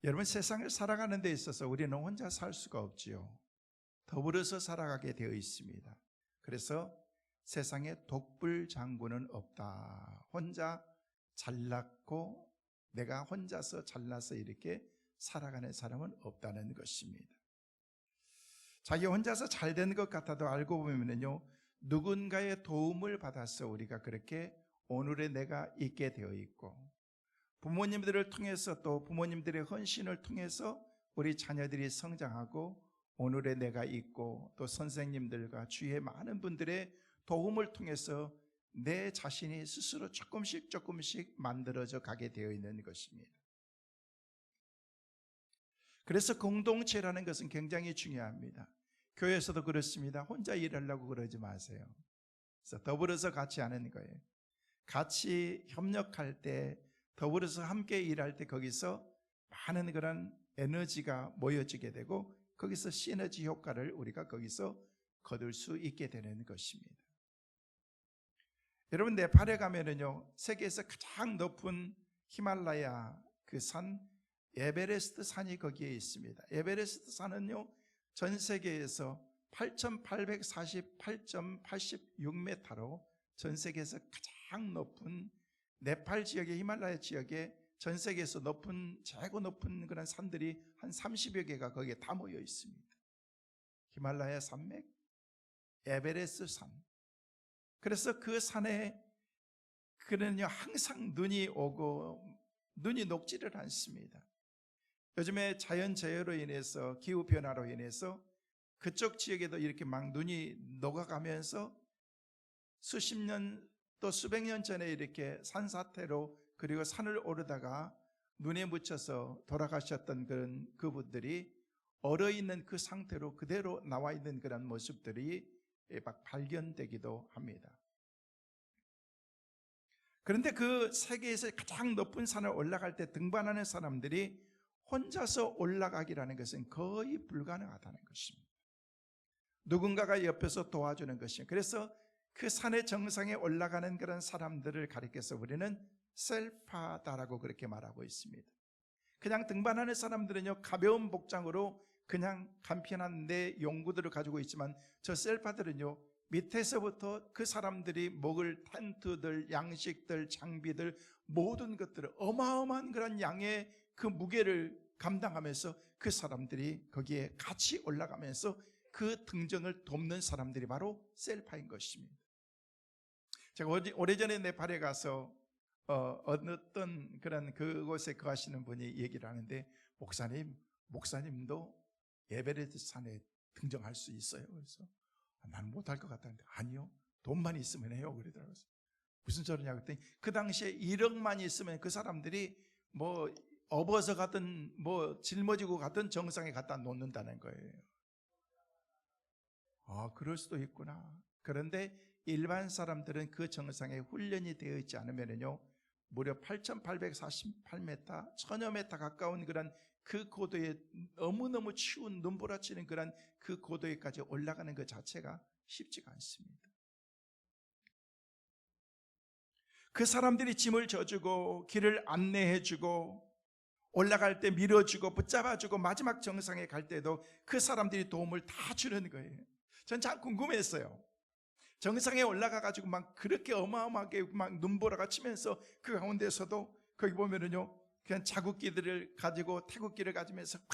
여러분, 세상을 살아가는 데 있어서 우리는 혼자 살 수가 없지요. 더불어서 살아가게 되어 있습니다. 그래서 세상에 독불 장군은 없다. 혼자 잘났고 내가 혼자서 잘나서 이렇게 살아가는 사람은 없다는 것입니다. 자기 혼자서 잘 된 것 같아도 알고 보면요, 누군가의 도움을 받아서 우리가 그렇게 오늘의 내가 있게 되어 있고, 부모님들을 통해서 또 부모님들의 헌신을 통해서 우리 자녀들이 성장하고 오늘의 내가 있고, 또 선생님들과 주위의 많은 분들의 도움을 통해서 내 자신이 스스로 조금씩 만들어져 가게 되어 있는 것입니다. 그래서 공동체라는 것은 굉장히 중요합니다. 교회에서도 그렇습니다. 혼자 일하려고 그러지 마세요. 그래서 더불어서 같이 하는 거예요. 같이 협력할 때, 더불어서 함께 일할 때 거기서 많은 그런 에너지가 모여지게 되고 거기서 시너지 효과를 우리가 거기서 거둘 수 있게 되는 것입니다. 여러분, 네팔에 가면은요, 세계에서 가장 높은 히말라야 그 산 에베레스트 산이 거기에 있습니다. 에베레스트 산은요, 전 세계에서 8,848.86m로 전 세계에서 가장 높은, 네팔 지역의 히말라야 지역에 전 세계에서 높은, 최고 높은 그런 산들이 한 30여 개가 거기에 다 모여 있습니다. 히말라야 산맥, 에베레스트 산. 그래서 그 산에 그는요, 항상 눈이 오고 눈이 녹지를 않습니다. 요즘에 자연재해로 인해서, 기후변화로 인해서 그쪽 지역에도 이렇게 막 눈이 녹아가면서 수십 년 또 수백 년 전에 이렇게 산사태로, 그리고 산을 오르다가 눈에 묻혀서 돌아가셨던 그런 그분들이 얼어있는 그 상태로 그대로 나와 있는 그런 모습들이 막 발견되기도 합니다. 그런데 그 세계에서 가장 높은 산을 올라갈 때 등반하는 사람들이 혼자서 올라가기라는 것은 거의 불가능하다는 것입니다. 누군가가 옆에서 도와주는 것입니다. 그래서 그 산의 정상에 올라가는 그런 사람들을 가리켜서 우리는 셀파다라고 그렇게 말하고 있습니다. 그냥 등반하는 사람들은요, 가벼운 복장으로 그냥 간편한 내 용구들을 가지고 있지만, 저 셀파들은요, 밑에서부터 그 사람들이 먹을 텐트들, 양식들, 장비들, 모든 것들을 어마어마한 그런 양의 그 무게를 감당하면서 그 사람들이 거기에 같이 올라가면서 그 등정을 돕는 사람들이 바로 셀파인 것입니다. 제가 오래전에 네팔에 가서 어떤 그런 그곳에 거하시는 분이 얘기를 하는데, 목사님도 에베레스트 산에 등정할 수 있어요? 그래서 나는 못할 것 같다는데, 아니요, 돈만 있으면 해요 그러더라고요. 무슨 소리냐고 했더니, 그 당시에 1억만 있으면 그 사람들이 뭐 업어서 가든 뭐 짊어지고 가든 정상에 갖다 놓는다는 거예요. 아, 그럴 수도 있구나. 그런데 일반 사람들은 그 정상에 훈련이 되어 있지 않으면요, 무려 8,848m, 1000여 m 가까운 그런 그 고도에, 너무너무 추운 눈보라치는 그런 그 고도에까지 올라가는 것 자체가 쉽지가 않습니다. 그 사람들이 짐을 져주고 길을 안내해주고 올라갈 때 밀어주고 붙잡아주고 마지막 정상에 갈 때도 그 사람들이 도움을 다 주는 거예요. 전 참 궁금했어요. 정상에 올라가가지고 막 그렇게 어마어마하게 막 눈보라가 치면서 그 가운데서도 거기 보면은요, 그냥 자국기들을 가지고 태극기를 가지면서 막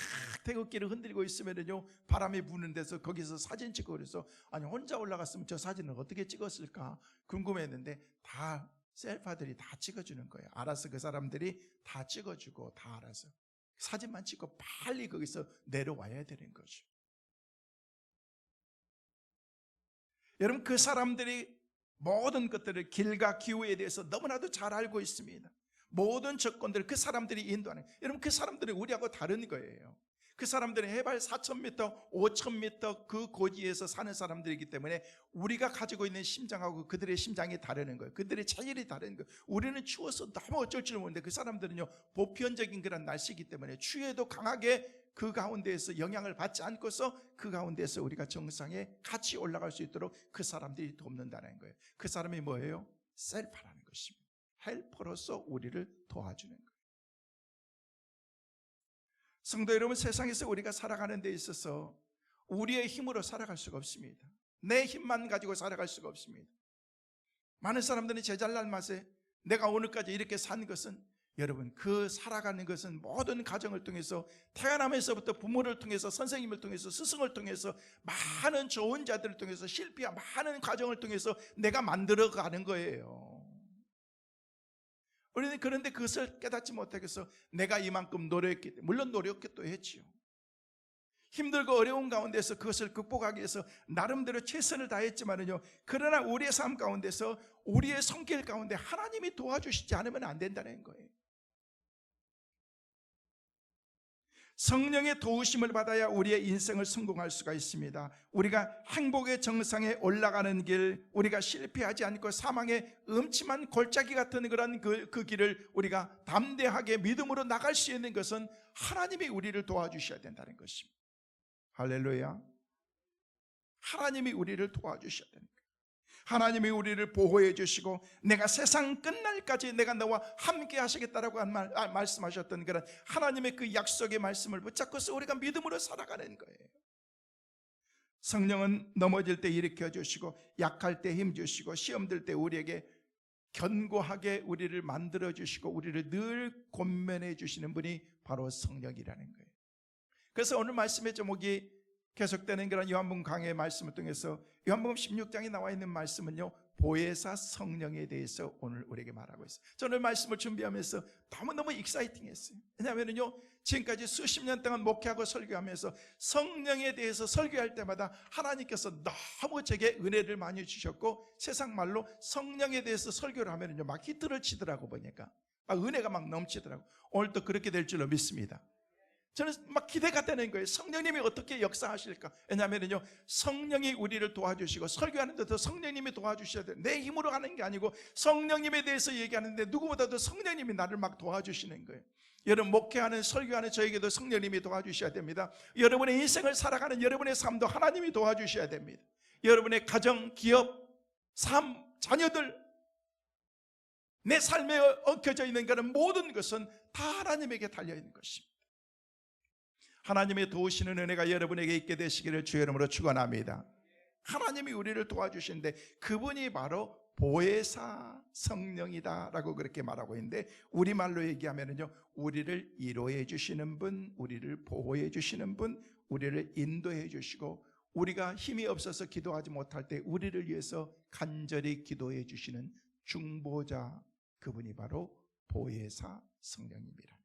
태극기를 흔들고 있으면은요, 바람이 부는 데서 거기서 사진 찍고, 그래서 아니, 혼자 올라갔으면 저 사진을 어떻게 찍었을까 궁금했는데, 다 셀파들이 다 찍어주는 거예요. 알아서 그 사람들이 다 찍어주고, 다 알아서 사진만 찍고 빨리 거기서 내려와야 되는 거죠. 여러분, 그 사람들이 모든 것들을, 길과 기후에 대해서 너무나도 잘 알고 있습니다. 모든 조건들을 그 사람들이 인도하는, 여러분, 그 사람들이 우리하고 다른 거예요. 그 사람들은 해발 4,000m, 5,000m 그 고지에서 사는 사람들이기 때문에 우리가 가지고 있는 심장하고 그들의 심장이 다르는 거예요. 그들의 체질이 다른 거예요. 우리는 추워서 너무 어쩔 줄 모르는데, 그 사람들은요, 보편적인 그런 날씨이기 때문에 추위에도 강하게 그 가운데에서 영향을 받지 않고서 그 가운데에서 우리가 정상에 같이 올라갈 수 있도록 그 사람들이 돕는다는 거예요. 그 사람이 뭐예요? 셀파라는 것입니다. 헬퍼로서 우리를 도와주는 거예요. 성도 여러분, 세상에서 우리가 살아가는 데 있어서 우리의 힘으로 살아갈 수가 없습니다. 내 힘만 가지고 살아갈 수가 없습니다. 많은 사람들이 제잘날 맛에 내가 오늘까지 이렇게 산 것은, 여러분, 그 살아가는 것은 모든 가정을 통해서, 태어나면서부터 부모를 통해서, 선생님을 통해서, 스승을 통해서, 많은 좋은 자들을 통해서, 실패한 많은 과정을 통해서 내가 만들어가는 거예요. 우리는 그런데 그것을 깨닫지 못하겠어. 내가 이만큼 노력했기 때문에, 물론 노력도 했지요. 힘들고 어려운 가운데서 그것을 극복하기 위해서 나름대로 최선을 다했지만은요, 그러나 우리의 삶 가운데서, 우리의 손길 가운데 하나님이 도와주시지 않으면 안 된다는 거예요. 성령의 도우심을 받아야 우리의 인생을 성공할 수가 있습니다. 우리가 행복의 정상에 올라가는 길, 우리가 실패하지 않고 사망의 음침한 골짜기 같은 그런 그 길을 우리가 담대하게 믿음으로 나갈 수 있는 것은 하나님이 우리를 도와주셔야 된다는 것입니다. 할렐루야. 하나님이 우리를 도와주셔야 되는 거예요. 하나님이 우리를 보호해 주시고, 내가 세상 끝날까지 내가 너와 함께 하시겠다라고 말씀하셨던 그런 하나님의 그 약속의 말씀을 붙잡고서 우리가 믿음으로 살아가는 거예요. 성령은 넘어질 때 일으켜 주시고, 약할 때 힘 주시고, 시험 들 때 우리에게 견고하게 우리를 만들어 주시고, 우리를 늘 권면해 주시는 분이 바로 성령이라는 거예요. 그래서 오늘 말씀의 제목이 계속되는 그런 요한복음 강해의 말씀을 통해서 요한복음 16장에 나와 있는 말씀은요, 보혜사 성령에 대해서 오늘 우리에게 말하고 있어요. 저는 말씀을 준비하면서 너무너무 익사이팅했어요. 왜냐하면요, 지금까지 수십 년 동안 목회하고 설교하면서 성령에 대해서 설교할 때마다 하나님께서 너무 제게 은혜를 많이 주셨고, 세상 말로 성령에 대해서 설교를 하면요 막 히트를 치더라고. 보니까 막 은혜가 막 넘치더라고. 오늘도 그렇게 될 줄로 믿습니다. 저는 막 기대가 되는 거예요. 성령님이 어떻게 역사하실까? 왜냐하면요, 성령이 우리를 도와주시고, 설교하는 데도 성령님이 도와주셔야 돼요. 내 힘으로 하는 게 아니고 성령님에 대해서 얘기하는데 누구보다도 성령님이 나를 막 도와주시는 거예요. 여러분, 목회하는, 설교하는 저에게도 성령님이 도와주셔야 됩니다. 여러분의 인생을 살아가는 여러분의 삶도 하나님이 도와주셔야 됩니다. 여러분의 가정, 기업, 삶, 자녀들, 내 삶에 엉켜져 있는 그런 모든 것은 다 하나님에게 달려있는 것입니다. 하나님의 도우시는 은혜가 여러분에게 있게 되시기를 주의 이름으로 축원합니다. 하나님이 우리를 도와주시는데 그분이 바로 보혜사 성령이다라고 그렇게 말하고 있는데, 우리말로 얘기하면요, 우리를 위로해 주시는 분, 우리를 보호해 주시는 분, 우리를 인도해 주시고, 우리가 힘이 없어서 기도하지 못할 때 우리를 위해서 간절히 기도해 주시는 중보자, 그분이 바로 보혜사 성령입니다.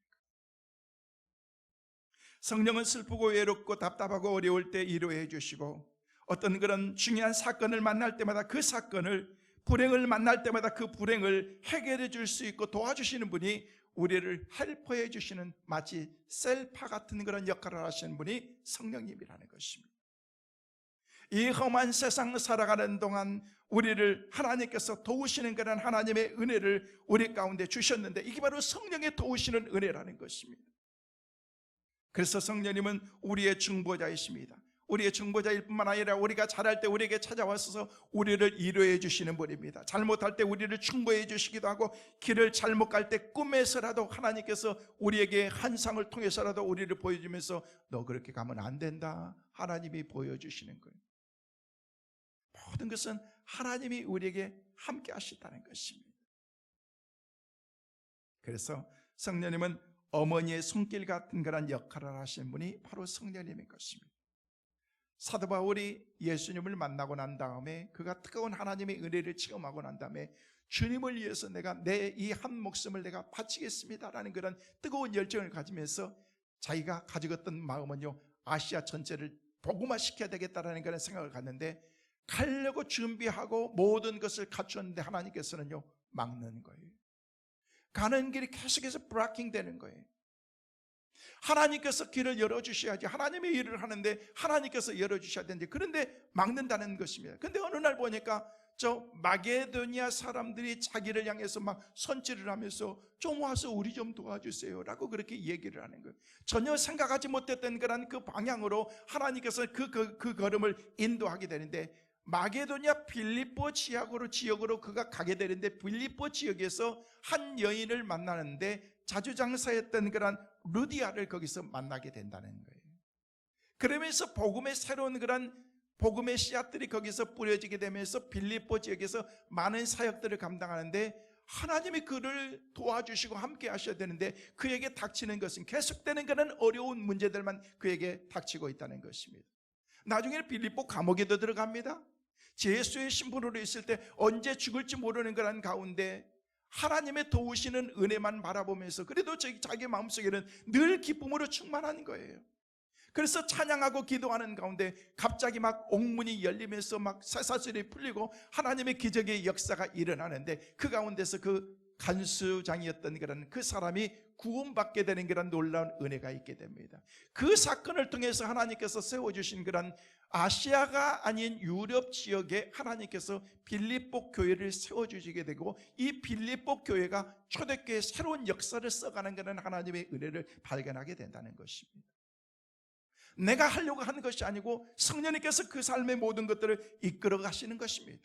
성령은 슬프고 외롭고 답답하고 어려울 때 위로해 주시고, 어떤 그런 중요한 사건을 만날 때마다 그 사건을, 불행을 만날 때마다 그 불행을 해결해 줄 수 있고 도와주시는 분이, 우리를 헬퍼해 주시는, 마치 셀파 같은 그런 역할을 하시는 분이 성령님이라는 것입니다. 이 험한 세상 살아가는 동안 우리를 하나님께서 도우시는 그런 하나님의 은혜를 우리 가운데 주셨는데, 이게 바로 성령의 도우시는 은혜라는 것입니다. 그래서 성령님은 우리의 중보자이십니다. 우리의 중보자일 뿐만 아니라 우리가 잘할 때 우리에게 찾아와서 우리를 위로해 주시는 분입니다. 잘못할 때 우리를 충고해 주시기도 하고, 길을 잘못 갈 때 꿈에서라도 하나님께서 우리에게 환상을 통해서라도 우리를 보여주면서 너 그렇게 가면 안 된다, 하나님이 보여주시는 거예요. 모든 것은 하나님이 우리에게 함께 하시다는 것입니다. 그래서 성령님은 어머니의 손길 같은 그런 역할을 하시는 분이 바로 성령님인 것입니다. 사도 바울이 예수님을 만나고 난 다음에, 그가 뜨거운 하나님의 은혜를 체험하고 난 다음에, 주님을 위해서 내가 내 이 한 목숨을 내가 바치겠습니다라는 그런 뜨거운 열정을 가지면서 자기가 가지고 있던 마음은요, 아시아 전체를 복음화시켜야 되겠다라는 그런 생각을 갖는데, 가려고 준비하고 모든 것을 갖추었는데 하나님께서는요 막는 거예요. 가는 길이 계속해서 브라킹 되는 거예요. 하나님께서 길을 열어주셔야지. 하나님의 일을 하는데 하나님께서 열어주셔야 되는데, 그런데 막는다는 것입니다. 근데 어느 날 보니까 저 마게도니아 사람들이 자기를 향해서 막 손질을 하면서 좀 와서 우리 좀 도와주세요 라고 그렇게 얘기를 하는 거예요. 전혀 생각하지 못했던 그런 그 방향으로 하나님께서 그 걸음을 인도하게 되는데, 마게도니아 빌립보 지역으로 그가 가게 되는데, 빌립보 지역에서 한 여인을 만나는데 자주장사했던 그런 루디아를 거기서 만나게 된다는 거예요. 그러면서 복음의 새로운 그런 복음의 씨앗들이 거기서 뿌려지게 되면서 빌립보 지역에서 많은 사역들을 감당하는데 하나님이 그를 도와주시고 함께 하셔야 되는데 그에게 닥치는 것은 계속되는 그런 어려운 문제들만 그에게 닥치고 있다는 것입니다. 나중에는 빌립보 감옥에도 들어갑니다. 예수의 신분으로 있을 때 언제 죽을지 모르는 그런 가운데 하나님의 도우시는 은혜만 바라보면서 그래도 자기 마음속에는 늘 기쁨으로 충만한 거예요. 그래서 찬양하고 기도하는 가운데 갑자기 막 옥문이 열리면서 막 쇠사슬이 풀리고 하나님의 기적의 역사가 일어나는데 그 가운데서 그 간수장이었던 그런 그 사람이 구원받게 되는 그런 놀라운 은혜가 있게 됩니다. 그 사건을 통해서 하나님께서 세워주신 그런 아시아가 아닌 유럽 지역에 하나님께서 빌립보 교회를 세워주시게 되고 이 빌립보 교회가 초대교회의 새로운 역사를 써가는 그런 하나님의 은혜를 발견하게 된다는 것입니다. 내가 하려고 하는 것이 아니고 성령님께서 그 삶의 모든 것들을 이끌어 가시는 것입니다.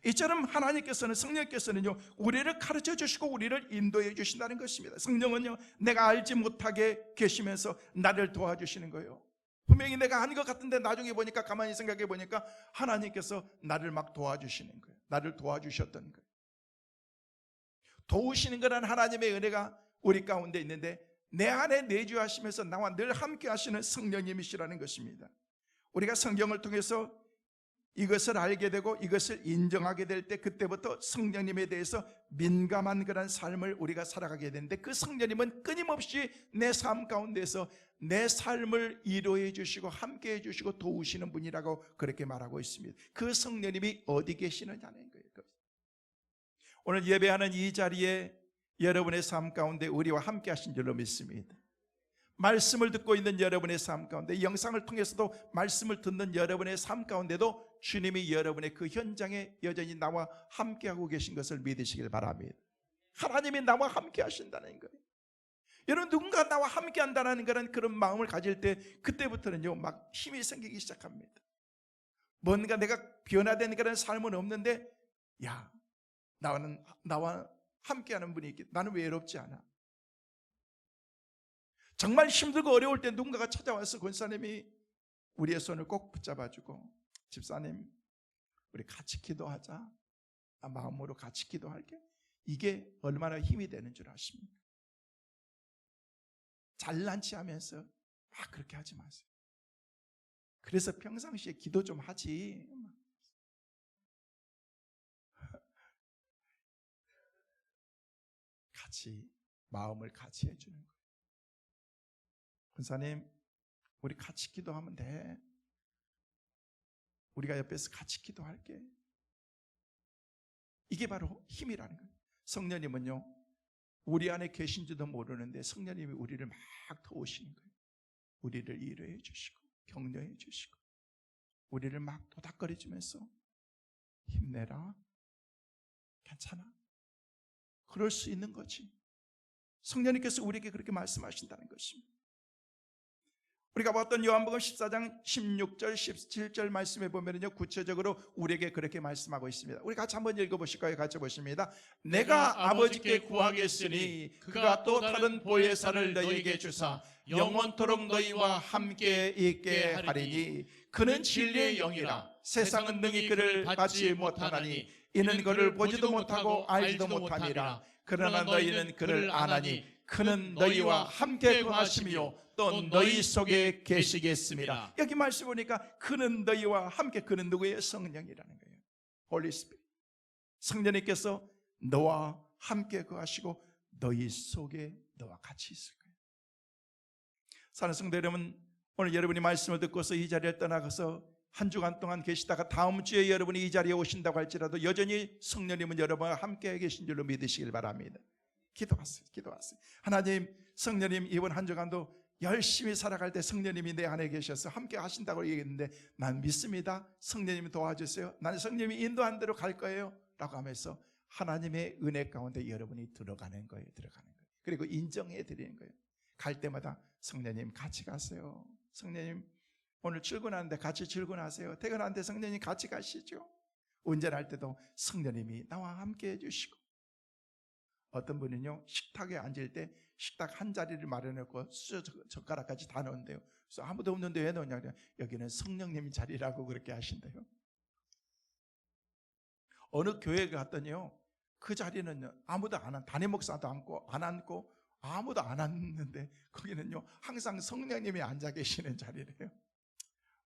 이처럼 하나님께서는 성령께서는요 우리를 가르쳐 주시고 우리를 인도해 주신다는 것입니다. 성령은요 내가 알지 못하게 계시면서 나를 도와주시는 거예요. 분명히 내가 아닌 것 같은데 나중에 보니까 가만히 생각해 보니까 하나님께서 나를 막 도와주시는 거예요. 나를 도와주셨던 거예요. 도우시는 거란 하나님의 은혜가 우리 가운데 있는데 내 안에 내주하시면서 나와 늘 함께 하시는 성령님이시라는 것입니다. 우리가 성경을 통해서 이것을 알게 되고 이것을 인정하게 될 때 그때부터 성령님에 대해서 민감한 그런 삶을 우리가 살아가게 되는데 그 성령님은 끊임없이 내 삶 가운데서 내 삶을 이루어 주시고 함께 해주시고 도우시는 분이라고 그렇게 말하고 있습니다. 그 성령님이 어디 계시느냐는 거예요. 오늘 예배하는 이 자리에 여러분의 삶 가운데 우리와 함께 하신 줄로 믿습니다. 말씀을 듣고 있는 여러분의 삶 가운데 영상을 통해서도 말씀을 듣는 여러분의 삶 가운데도 주님이 여러분의 그 현장에 여전히 나와 함께하고 계신 것을 믿으시길 바랍니다. 하나님이 나와 함께 하신다는 거예요. 여러분 누군가 나와 함께 한다는 그런 마음을 가질 때 그때부터는요 막 힘이 생기기 시작합니다. 뭔가 내가 변화된 그런 삶은 없는데 야 나와 함께하는 분이 있기 나는 외롭지 않아. 정말 힘들고 어려울 때 누군가가 찾아와서 권사님이 우리의 손을 꼭 붙잡아주고 집사님 우리 같이 기도하자. 나 마음으로 같이 기도할게. 이게 얼마나 힘이 되는 줄 아십니까? 잘난치 하면서 막 그렇게 하지 마세요. 그래서 평상시에 기도 좀 하지. 같이 마음을 같이 해주는 거예요. 권사님 우리 같이 기도하면 돼. 우리가 옆에서 같이 기도할게. 이게 바로 힘이라는 거예요. 성령님은요 우리 안에 계신지도 모르는데 성령님이 우리를 막 도우시는 거예요. 우리를 위로해 주시고 격려해 주시고 우리를 막 도닥거려 주면서 힘내라. 괜찮아. 그럴 수 있는 거지. 성령님께서 우리에게 그렇게 말씀하신다는 것입니다. 우리가 봤던 요한복음 14장 16절 17절 말씀에 보면요 구체적으로 우리에게 그렇게 말씀하고 있습니다. 우리 같이 한번 읽어보실까요? 같이 보십니다. 내가 아버지께 구하겠으니 그가 또 다른 보혜사를 너희에게 주사 영원토록 너희와 함께 있게 하리니 그는 진리의 영이라. 세상은 능히 그를 받지 못하나니 이는 그를 보지도 못하고 알지도 못함이라. 그러나 너희는 그를 아나니 그는 너희와 함께 거하시며 또 너희 속에 계시겠습니다. 여기 말씀 보니까 그는 너희와 함께. 그는 누구예요? 성령이라는 거예요. 홀리 스피릿. 성령님께서 너와 함께 거하시고 너희 속에 너와 같이 있을 거예요. 사랑하는 성도 여러분, 오늘 여러분이 말씀을 듣고서 이 자리를 떠나가서 한 주간 동안 계시다가 다음 주에 여러분이 이 자리에 오신다고 할지라도 여전히 성령님은 여러분과 함께 계신 줄로 믿으시길 바랍니다. 기도하세요. 기도하세요. 하나님, 성령님 이번 한 주간도 열심히 살아갈 때 성령님이 내 안에 계셔서 함께 하신다고 얘기했는데 난 믿습니다. 성령님이 도와주세요. 나는 성령님이 인도한 대로 갈 거예요 라고 하면서 하나님의 은혜 가운데 여러분이 들어가는 거예요. 들어가는 거예요. 그리고 인정해 드리는 거예요. 갈 때마다 성령님 같이 가세요. 성령님 오늘 출근하는데 같이 출근하세요. 퇴근하는데 성령님 같이 가시죠. 운전할 때도 성령님이 나와 함께 해주시고 어떤 분은요, 식탁에 앉을 때 식탁 한 자리를 마련했고 젓가락까지 다 넣은데요. 그래서 아무도 없는데 왜 넣냐? 여기는 성령님 자리라고 그렇게 하신대요. 어느 교회에 갔더니요, 그 자리는요, 아무도 안 앉고, 담임 목사도 안 앉고 아무도 안 앉는데 거기는요, 항상 성령님이 앉아 계시는 자리래요.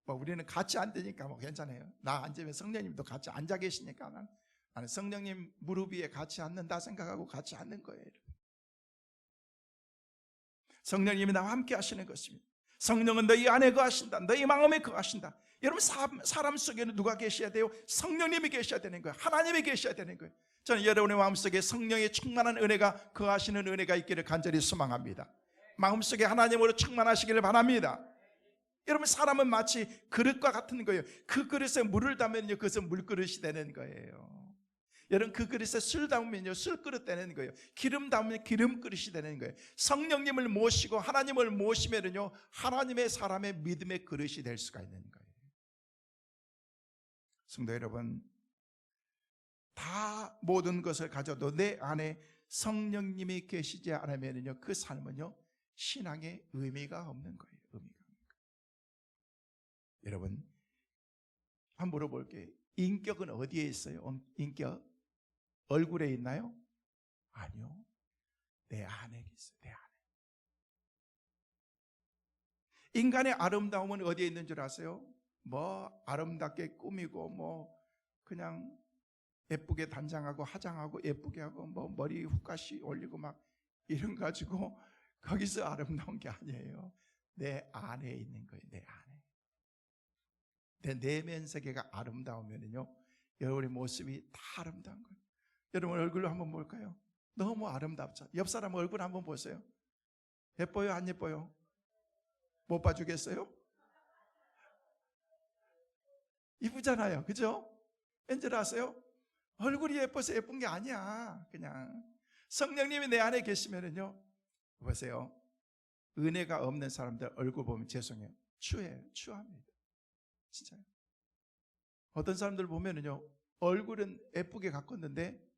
뭐 우리는 같이 앉으니까 뭐 괜찮아요. 나 앉으면 성령님도 같이 앉아 계시니까 나는 성령님 무릎 위에 같이 앉는다 생각하고 같이 앉는 거예요. 성령님이 나와 함께 하시는 것입니다. 성령은 너희 안에 거하신다. 너희 마음에 거하신다. 여러분, 사람 속에는 누가 계셔야 돼요? 성령님이 계셔야 되는 거예요. 하나님이 계셔야 되는 거예요. 저는 여러분의 마음속에 성령의 충만한 은혜가 거하시는 은혜가 있기를 간절히 소망합니다. 마음속에 하나님으로 충만하시기를 바랍니다. 여러분, 사람은 마치 그릇과 같은 거예요. 그 그릇에 물을 담으면요, 그것은 물그릇이 되는 거예요. 여러분, 그 그릇에 술 담으면요, 술그릇 되는 거예요. 기름 담으면 기름그릇이 되는 거예요. 성령님을 모시고 하나님을 모시면요, 하나님의 사람의 믿음의 그릇이 될 수가 있는 거예요. 성도 여러분, 다 모든 것을 가져도 내 안에 성령님이 계시지 않으면요, 그 삶은요, 신앙의 의미가 없는 거예요. 여러분, 한번 물어볼게요. 인격은 어디에 있어요? 인격? 얼굴에 있나요? 아니요. 내 안에 있어요. 내 안에. 인간의 아름다움은 어디에 있는 줄 아세요? 뭐 아름답게 꾸미고 뭐 그냥 예쁘게 단장하고 화장하고 예쁘게 하고 뭐 머리 훅가시 올리고 막 이런 가지고 거기서 아름다운 게 아니에요. 내 안에 있는 거예요. 내 안에. 내 내면 세계가 아름다우면요, 여러분의 모습이 다 아름다운 거예요. 여러분 얼굴로 한번 볼까요? 너무 아름답죠. 옆 사람 얼굴 한번 보세요. 예뻐요? 안 예뻐요? 못 봐주겠어요? 이쁘잖아요. 그죠? 왠지 아세요? 얼굴이 예뻐서 예쁜 게 아니야. 그냥 성령님이 내 안에 계시면은요, 보세요, 은혜가 없는 사람들 얼굴 보면 죄송해요. 추합니다. 진짜요. 어떤 사람들 보면은요, 얼굴은 예쁘게 가꿨는데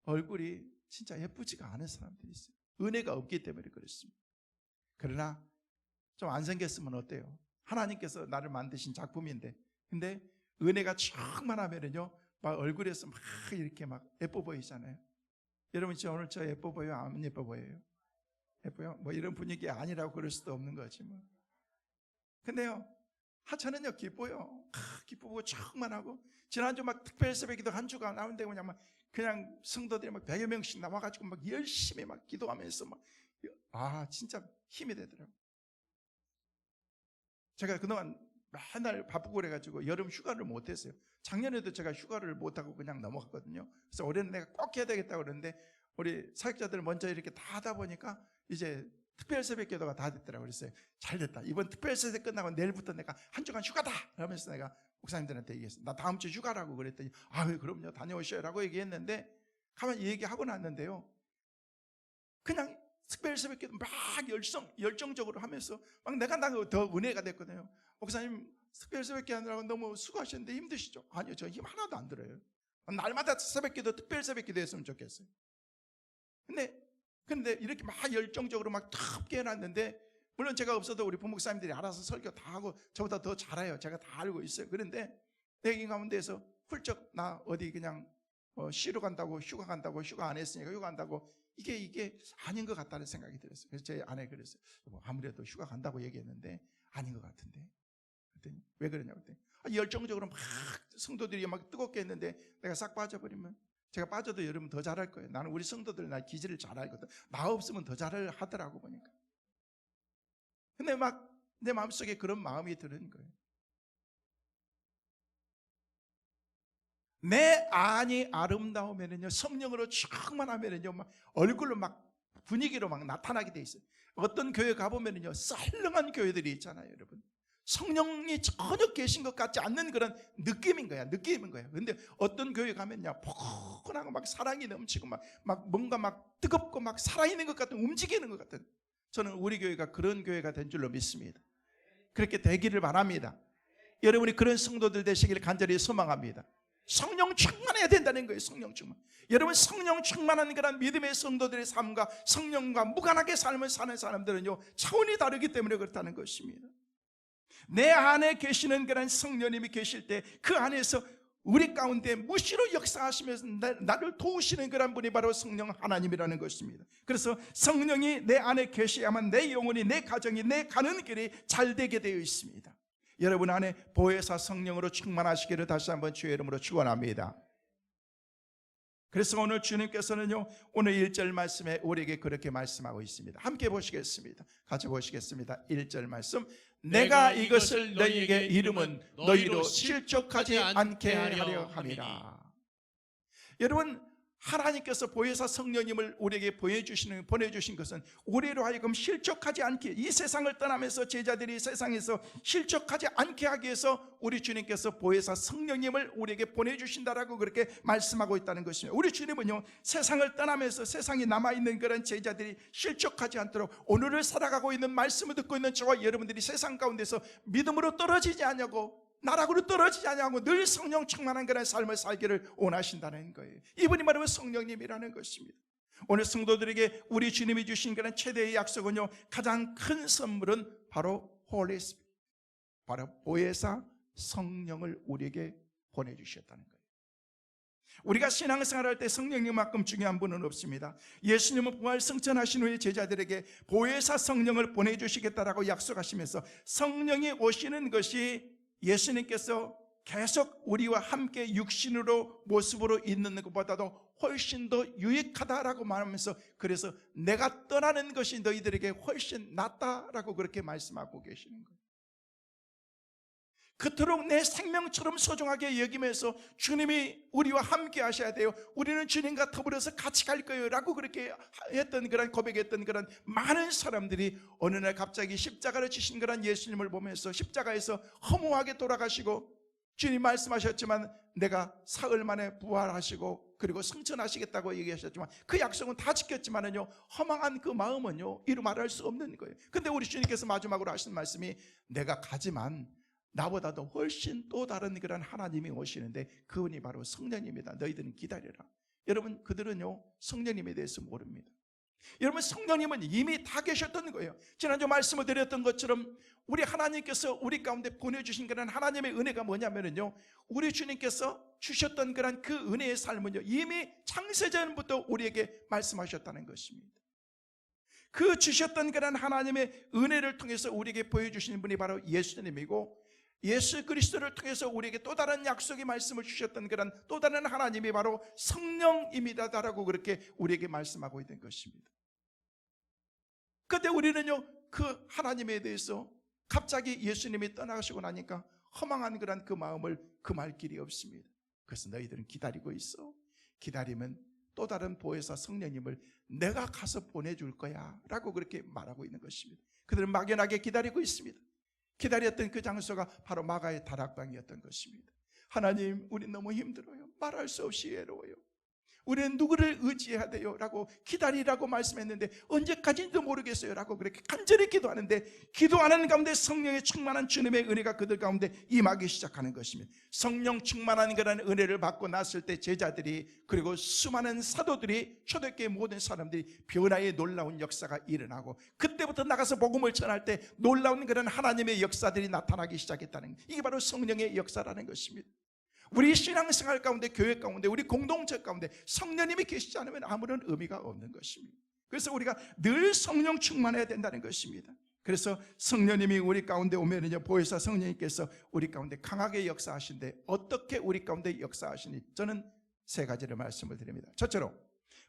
얼굴이 진짜 예쁘지가 않은 사람들이 있어요. 은혜가 없기 때문에 그렇습니다. 그러나 좀 안 생겼으면 어때요? 하나님께서 나를 만드신 작품인데, 근데 은혜가 충만하면은요, 막 얼굴에서 막 이렇게 막 예뻐 보이잖아요. 여러분, 오늘 저 예뻐 보여요? 안 예뻐 보여요? 예뻐요? 뭐 이런 분위기 아니라고 그럴 수도 없는 거지 뭐. 근데요, 저는요 기뻐요. 기쁘고 충만하고, 지난주 막 특별 새벽기도 한 주가 나오는데 그냥 성도들이 막 100여 명씩 나와가지고 막 열심히 막 기도하면서 진짜 힘이 되더라고요. 제가 그동안 맨날 바쁘고 그래가지고 여름 휴가를 못했어요. 작년에도 제가 휴가를 못하고 그냥 넘어갔거든요. 그래서 올해는 내가 꼭 해야 되겠다고 그러는데, 우리 사역자들 먼저 이렇게 다 하다 보니까 이제 특별 새벽 기도가 다 됐더라고요. 그랬어요. 잘 됐다. 이번 특별 새벽 끝나고 내일부터 내가 한 주간 휴가다! 하면서 내가 목사님들한테 얘기했어요. 나 다음 주 휴가라고 그랬더니, 그럼요, 다녀오셔요 라고 얘기했는데, 가만히 얘기하고 났는데요, 그냥 특별 새벽 기도 막 열정적으로 하면서 막 내가 더 은혜가 됐거든요. 목사님, 특별 새벽 기도 하느라고 너무 수고하셨는데 힘드시죠? 아니요, 저 힘 하나도 안 들어요. 날마다 새벽 기도, 특별 새벽 기도 했으면 좋겠어요. 근데 이렇게 막 열정적으로 막 덥게 해놨는데, 물론 제가 없어도 우리 부목사님들이 알아서 설교 다 하고 저보다 더 잘해요. 제가 다 알고 있어요. 그런데 내 가운데에서 훌쩍 나 어디 그냥 쉬러 간다고 휴가 안 했으니까 휴가 간다고, 이게 아닌 것 같다는 생각이 들었어요. 그래서 제 아내 그랬어요. 아무래도 휴가 간다고 얘기했는데 아닌 것 같은데. 그랬더니 왜 그러냐고 그랬더니, 열정적으로 막 성도들이 막 뜨겁게 했는데 내가 싹 빠져버리면, 제가 빠져도 여러분 더 잘할 거예요. 나는 우리 성도들 나 기질을 잘 알거든. 나 없으면 더 잘 하더라고 보니까. 근데 막 내 마음속에 그런 마음이 드는 거예요. 내 안이 아름다우면은요, 성령으로 충만하면은요, 막 얼굴로 막 분위기로 막 나타나게 돼 있어요. 어떤 교회 가보면은요, 썰렁한 교회들이 있잖아요, 여러분. 성령이 전혀 계신 것 같지 않는 그런 느낌인 거야. 근데 어떤 교회 가면요, 포근하고 막 사랑이 넘치고 막 뭔가 막 뜨겁고 막 살아있는 것 같은, 움직이는 것 같은, 저는 우리 교회가 그런 교회가 된 줄로 믿습니다. 그렇게 되기를 바랍니다. 여러분이 그런 성도들 되시기를 간절히 소망합니다. 성령 충만해야 된다는 거예요. 성령 충만. 여러분, 성령 충만한 그런 믿음의 성도들의 삶과 성령과 무관하게 삶을 사는 사람들은요, 차원이 다르기 때문에 그렇다는 것입니다. 내 안에 계시는 그런 성령님이 계실 때 그 안에서 우리 가운데 무시로 역사하시면서 나를 도우시는 그런 분이 바로 성령 하나님이라는 것입니다. 그래서 성령이 내 안에 계셔야만 내 영혼이, 내 가정이, 내 가는 길이 잘 되게 되어 있습니다. 여러분 안에 보혜사 성령으로 충만하시기를 다시 한번 주의 이름으로 축원합니다. 그래서 오늘 주님께서는요, 오늘 1절 말씀에 우리에게 그렇게 말씀하고 있습니다. 함께 보시겠습니다. 같이 보시겠습니다. 1절 말씀. 내가 이것을 너희에게 이름은 너희로 실족하지 않게 하려 함이라. 여러분, 하나님께서 보혜사 성령님을 우리에게 보내주신 것은 우리로 하여금 실족하지 않게, 이 세상을 떠나면서 제자들이 세상에서 실족하지 않게 하기 위해서 우리 주님께서 보혜사 성령님을 우리에게 보내주신다라고 그렇게 말씀하고 있다는 것입니다. 우리 주님은요, 세상을 떠나면서 세상에 남아있는 그런 제자들이 실족하지 않도록 오늘을 살아가고 있는 말씀을 듣고 있는 저와 여러분들이 세상 가운데서 믿음으로 떨어지지 않냐고, 나락으로 떨어지지 않냐고 늘 성령 충만한 그런 삶을 살기를 원하신다는 거예요. 이분이 바로 성령님이라는 것입니다. 오늘 성도들에게 우리 주님이 주신 그런 최대의 약속은요, 가장 큰 선물은 바로 홀리 스피릿, 바로 보혜사 성령을 우리에게 보내주셨다는 거예요. 우리가 신앙생활할 때 성령님만큼 중요한 분은 없습니다. 예수님은 부활 승천하신 후에 제자들에게 보혜사 성령을 보내주시겠다라고 약속하시면서 성령이 오시는 것이 예수님께서 계속 우리와 함께 육신으로 모습으로 있는 것보다도 훨씬 더 유익하다라고 말하면서, 그래서 내가 떠나는 것이 너희들에게 훨씬 낫다라고 그렇게 말씀하고 계시는 거예요. 그토록 내 생명처럼 소중하게 여기면서 주님이 우리와 함께 하셔야 돼요, 우리는 주님과 더불어서 같이 갈 거예요 라고 그렇게 했던, 그런 고백했던 그런 많은 사람들이 어느 날 갑자기 십자가를 지신 그런 예수님을 보면서 십자가에서 허무하게 돌아가시고, 주님 말씀하셨지만 내가 사흘 만에 부활하시고 그리고 승천하시겠다고 얘기하셨지만 그 약속은 다 지켰지만은요, 허망한 그 마음은요, 이루 말할 수 없는 거예요. 근데 우리 주님께서 마지막으로 하신 말씀이, 내가 가지만 나보다도 훨씬 또 다른 그런 하나님이 오시는데 그분이 바로 성령님이다. 너희들은 기다려라. 여러분, 그들은요, 성령님에 대해서 모릅니다. 여러분, 성령님은 이미 다 계셨던 거예요. 지난주 말씀을 드렸던 것처럼 우리 하나님께서 우리 가운데 보내주신 그런 하나님의 은혜가 뭐냐면요, 우리 주님께서 주셨던 그런 그 은혜의 삶은요, 이미 창세전부터 우리에게 말씀하셨다는 것입니다. 그 주셨던 그런 하나님의 은혜를 통해서 우리에게 보여주시는 분이 바로 예수님이고, 예수 그리스도를 통해서 우리에게 또 다른 약속의 말씀을 주셨던 그런 또 다른 하나님이 바로 성령입니다라고 그렇게 우리에게 말씀하고 있는 것입니다. 그런데 우리는요, 그 하나님에 대해서 갑자기 예수님이 떠나가시고 나니까 허망한 그런 그 마음을 금할 길이 없습니다. 그래서 너희들은 기다리고 있어. 기다리면 또 다른 보혜사 성령님을 내가 가서 보내줄 거야 라고 그렇게 말하고 있는 것입니다. 그들은 막연하게 기다리고 있습니다. 기다렸던 그 장소가 바로 마가의 다락방이었던 것입니다. 하나님, 우리 너무 힘들어요. 말할 수 없이 외로워요. 우리는 누구를 의지해야 돼요? 라고 기다리라고 말씀했는데 언제까지인지도 모르겠어요 라고 그렇게 간절히 기도하는데, 기도하는 가운데 성령의 충만한 주님의 은혜가 그들 가운데 임하기 시작하는 것입니다. 성령 충만한 그런 은혜를 받고 났을 때 제자들이, 그리고 수많은 사도들이, 초대교회 모든 사람들이 변화의 놀라운 역사가 일어나고, 그때부터 나가서 복음을 전할 때 놀라운 그런 하나님의 역사들이 나타나기 시작했다는, 이게 바로 성령의 역사라는 것입니다. 우리 신앙생활 가운데, 교회 가운데, 우리 공동체 가운데 성령님이 계시지 않으면 아무런 의미가 없는 것입니다. 그래서 우리가 늘 성령 충만해야 된다는 것입니다. 그래서 성령님이 우리 가운데 오면은요, 보혜사 성령님께서 우리 가운데 강하게 역사하신데, 어떻게 우리 가운데 역사하시니, 저는 세 가지를 말씀을 드립니다. 첫째로,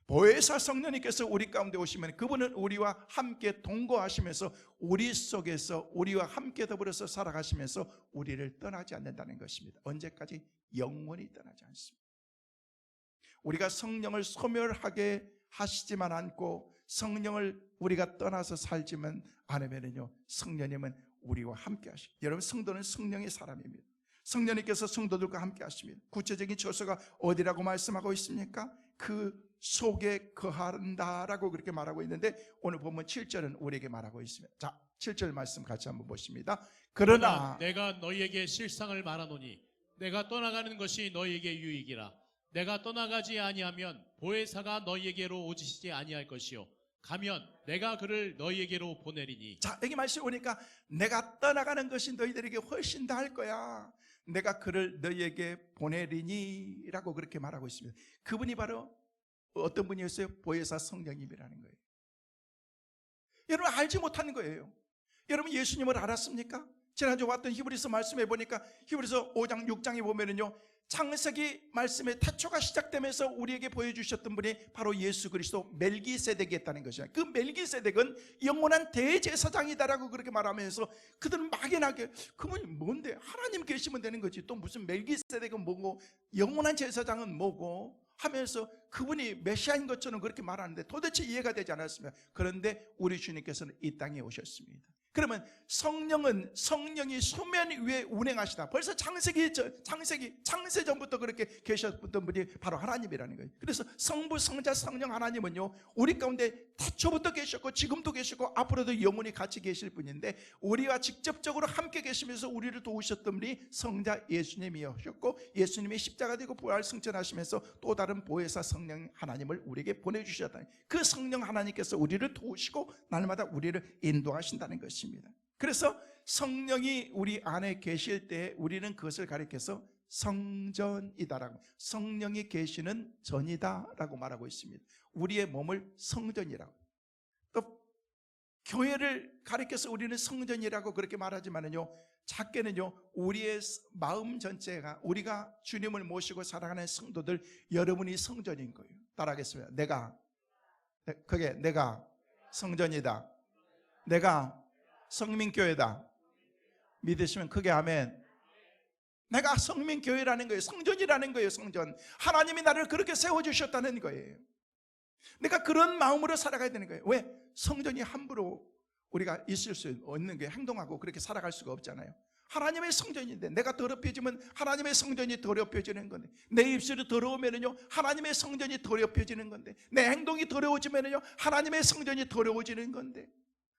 보혜사 성령님께서 우리 가운데 오시면 그분은 우리와 함께 동거하시면서 우리 속에서 우리와 함께 더불어서 살아가시면서 우리를 떠나지 않는다는 것입니다. 언제까지? 영원히 떠나지 않습니다. 우리가 성령을 소멸하게 하시지만 않고 성령을 우리가 떠나서 살지만 않으면요, 성령님은 우리와 함께 하십니다. 여러분, 성도는 성령의 사람입니다. 성령님께서 성도들과 함께 하십니다. 구체적인 처소가 어디라고 말씀하고 있습니까? 그 속에 거한다라고 그렇게 말하고 있는데, 오늘 보면 7절은 우리에게 말하고 있습니다. 자, 7절 말씀 같이 한번 보십니다. 그러나 내가 너희에게 실상을 말하노니 내가 떠나가는 것이 너희에게 유익이라. 내가 떠나가지 아니하면 보혜사가 너희에게로 오시지 아니할 것이요 가면 내가 그를 너희에게로 보내리니. 자, 여기 말씀 오니까 내가 떠나가는 것이 너희들에게 훨씬 더 할 거야. 내가 그를 너희에게 보내리니 라고 그렇게 말하고 있습니다. 그분이 바로 어떤 분이었어요? 보혜사 성령님이라는 거예요. 여러분 알지 못하는 거예요. 여러분 예수님을 알았습니까? 지난주 왔던 히브리서 말씀해 보니까 히브리서 5장 6장에 보면은요, 창세기 말씀의 태초가 시작되면서 우리에게 보여주셨던 분이 바로 예수 그리스도 멜기세덱이었다는 것이에요. 그 멜기세덱은 영원한 대제사장이다라고 그렇게 말하면서 그들은 막연하게 그분이 뭔데, 하나님 계시면 되는 거지, 또 무슨 멜기세덱은 뭐고 영원한 제사장은 뭐고 하면서 그분이 메시아인 것처럼 그렇게 말하는데 도대체 이해가 되지 않았습니다. 그런데 우리 주님께서는 이 땅에 오셨습니다. 그러면 성령이 수면 위에 운행하시다. 벌써 창세 전부터 그렇게 계셨던 분이 바로 하나님이라는 거예요. 그래서 성부, 성자, 성령 하나님은요, 우리 가운데 태초부터 계셨고 지금도 계시고 앞으로도 영원히 같이 계실 분인데, 우리와 직접적으로 함께 계시면서 우리를 도우셨던 분이 성자 예수님이셨고, 예수님이 십자가 되고 부활 승천하시면서 또 다른 보혜사 성령 하나님을 우리에게 보내주셨다. 그 성령 하나님께서 우리를 도우시고 날마다 우리를 인도하신다는 것입니다. 그래서 성령이 우리 안에 계실 때 우리는 그것을 가리켜서 성전이다라고, 성령이 계시는 전이다라고 말하고 있습니다. 우리의 몸을 성전이라고, 또 교회를 가리켜서 우리는 성전이라고 그렇게 말하지만은요, 작게는요, 우리의 마음 전체가, 우리가 주님을 모시고 살아가는 성도들 여러분이 성전인 거예요. 따라하겠습니다. 내가 성전이다. 내가 성민교회다. 믿으시면 크게 아멘. 내가 성민교회라는 거예요. 성전이라는 거예요. 성전. 하나님이 나를 그렇게 세워주셨다는 거예요. 내가 그런 마음으로 살아가야 되는 거예요. 왜? 성전이 함부로 우리가 있을 수 없는 게, 행동하고 그렇게 살아갈 수가 없잖아요. 하나님의 성전인데 내가 더럽혀지면 하나님의 성전이 더럽혀지는 건데, 내 입술이 더러우면요 하나님의 성전이 더럽혀지는 건데, 내 행동이 더러워지면요 하나님의 성전이 더러워지는 건데,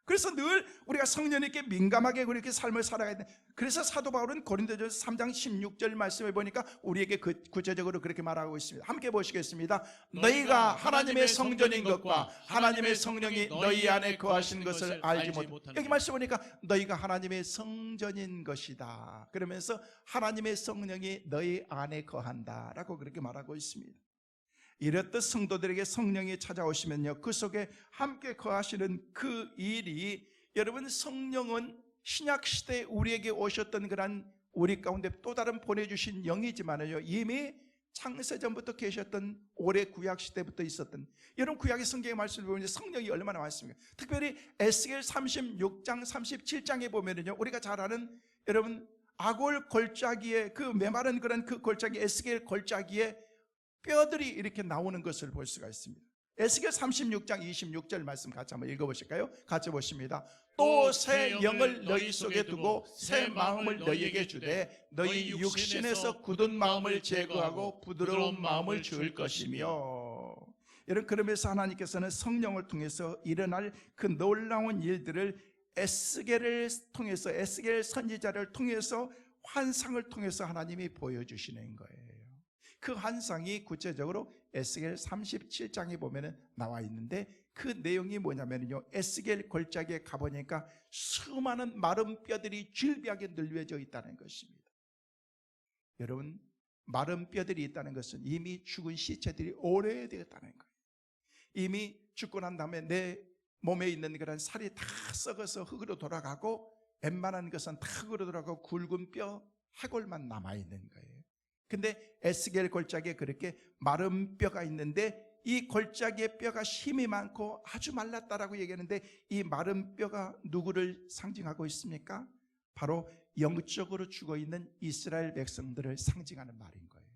그래서 늘 우리가 성령님께 민감하게 그렇게 삶을 살아가야 돼. 그래서 사도 바울은 고린도전서 3장 16절 말씀해 보니까 우리에게 구체적으로 그렇게 말하고 있습니다. 함께 보시겠습니다. 너희가 하나님의 성전인 것과 하나님의 성령이 너희 안에 거하시는 것을 알지 못한다. 여기 말씀 보니까 너희가 하나님의 성전인 것이다. 그러면서 하나님의 성령이 너희 안에 거한다라고 그렇게 말하고 있습니다. 이렇듯 성도들에게 성령이 찾아오시면요, 그 속에 함께 거하시는 그 일이, 여러분 성령은 신약시대에 우리에게 오셨던 그런 우리 가운데 또 다른 보내주신 영이지만요, 이미 창세전부터 계셨던, 오래 구약시대부터 있었던, 여러분 구약의 성경의 말씀을 보면 성령이 얼마나 많습니까? 특별히 에스겔 36장 37장에 보면요, 우리가 잘 아는 여러분 아골 골짜기에, 그 메마른 그런 그 골짜기, 에스겔 골짜기에 뼈들이 이렇게 나오는 것을 볼 수가 있습니다. 에스겔 36장 26절 말씀 같이 한번 읽어보실까요? 같이 보십니다. 또 새 영을 너희 속에 두고 새 마음을 너희에게 주되 너희 육신에서 굳은 마음을 제거하고 부드러운 마음을 줄 것이며. 여러분, 그러면서 하나님께서는 성령을 통해서 일어날 그 놀라운 일들을 에스겔을 통해서, 에스겔 선지자를 통해서, 환상을 통해서 하나님이 보여주시는 거예요. 그 환상이 구체적으로 에스겔 37장에 보면 나와 있는데, 그 내용이 뭐냐면요, 에스겔 골짜기에 가보니까 수많은 마른 뼈들이 질비하게 늘려져 있다는 것입니다. 여러분, 마른 뼈들이 있다는 것은 이미 죽은 시체들이 오래되었다는 거예요. 이미 죽고 난 다음에 내 몸에 있는 그런 살이 다 썩어서 흙으로 돌아가고, 웬만한 것은 다 흙으로 돌아가고 굵은 뼈 해골만 남아있는 거예요. 근데 에스겔 골짜기에 그렇게 마른 뼈가 있는데, 이 골짜기의 뼈가 힘이 많고 아주 말랐다라고 얘기하는데, 이 마른 뼈가 누구를 상징하고 있습니까? 바로 영적으로 죽어있는 이스라엘 백성들을 상징하는 말인 거예요.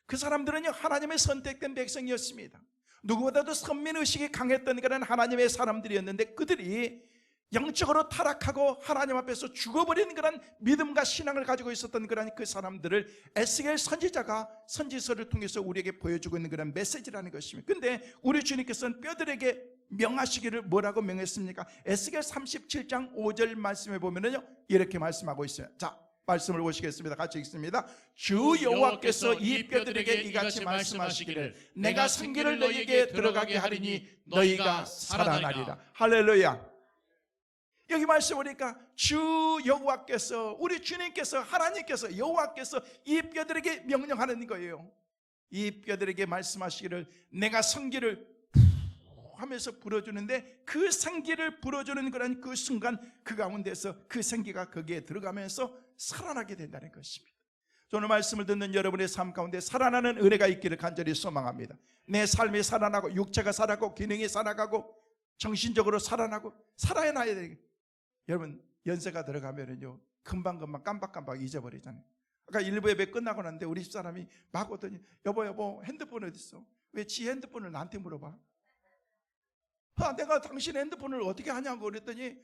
그 사람들은요, 하나님의 선택된 백성이었습니다. 누구보다도 선민의식이 강했던 그런 하나님의 사람들이었는데, 그들이 영적으로 타락하고 하나님 앞에서 죽어버린 그런 믿음과 신앙을 가지고 있었던 그런 그 사람들을 에스겔 선지자가 선지서를 통해서 우리에게 보여주고 있는 그런 메시지라는 것입니다. 근데 우리 주님께서는 뼈들에게 명하시기를 뭐라고 명했습니까? 에스겔 37장 5절 말씀에 보면요, 이렇게 말씀하고 있어요. 자, 말씀을 보시겠습니다. 같이 읽습니다. 주 여호와께서 이 뼈들에게 이같이 말씀하시기를 내가 생기를 너희에게 들어가게 하리니 너희가 살아나리라. 할렐루야. 여기 말씀 보니까 주 여호와께서, 우리 주님께서, 하나님께서, 여호와께서 이 뼈들에게 명령하는 거예요. 이 뼈들에게 말씀하시기를 내가 생기를 하면서 불어주는데, 그 생기를 불어주는 그런 그 순간 그 가운데서 그 생기가 거기에 들어가면서 살아나게 된다는 것입니다. 오늘 말씀을 듣는 여러분의 삶 가운데 살아나는 은혜가 있기를 간절히 소망합니다. 내 삶이 살아나고, 육체가 살아가고, 기능이 살아가고, 정신적으로 살아나고, 살아나야 되는. 여러분, 연세가 들어가면은요 금방금방 깜박깜박 잊어버리잖아요. 아까 일부 예배 끝나고 났는데 우리 집사람이 막 오더니 여보 핸드폰 어디 있어? 왜 지 핸드폰을 나한테 물어봐? 내가 당신 핸드폰을 어떻게 하냐고 그랬더니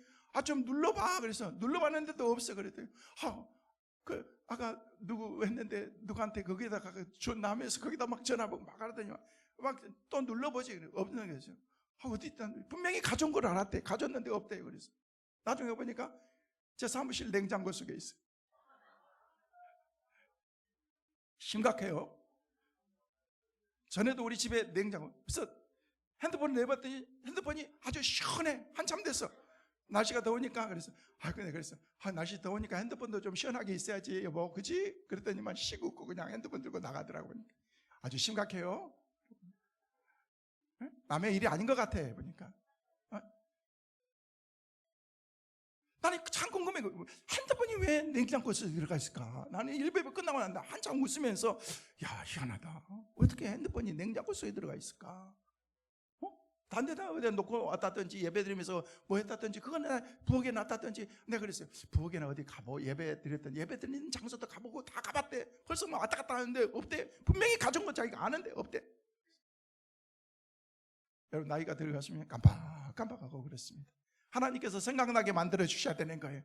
좀 눌러봐. 그래서 눌러봤는데도 없어. 그랬더니 아까 누구 했는데 누구한테 거기다가 전화하면서 거기다 막 전화하고 막 하더니 막 또 눌러보지. 없는 거죠. 어디 있다? 분명히 가져온 걸 알았대. 가졌는데 없대요. 그래서 나중에 보니까 제 사무실 냉장고 속에 있어요. 심각해요. 전에도 우리 집에 냉장고, 그래서 핸드폰을 내봤더니 핸드폰이 아주 시원해. 한참 됐어. 날씨가 더우니까. 그래서 그래서 날씨 더우니까 핸드폰도 좀 시원하게 있어야지 여보, 그지? 그랬더니만 시국고 그냥 핸드폰 들고 나가더라고요. 아주 심각해요. 남의 일이 아닌 것 같아 보니까. 나는 참 궁금해. 핸드폰이 왜 냉장고 속에 들어가 있을까? 나는 일베 끝나고 난다 한참 웃으면서 희한하다. 어떻게 핸드폰이 냉장고 속에 들어가 있을까? 다른 데다 어디다 놓고 왔다든지 예배드리면서 뭐 했다든지 그건 부엌에 놨다든지. 내가 그랬어요. 부엌에나 어디 가보 예배 드렸던 예배 드리는 장소도 가보고 다 가봤대. 벌써 막 왔다 갔다 하는데 없대. 분명히 가져온 거 자기가 아는데 없대. 여러분, 나이가 들어가시면 깜빡하고 그렇습니다. 하나님께서 생각나게 만들어 주셔야 되는 거예요.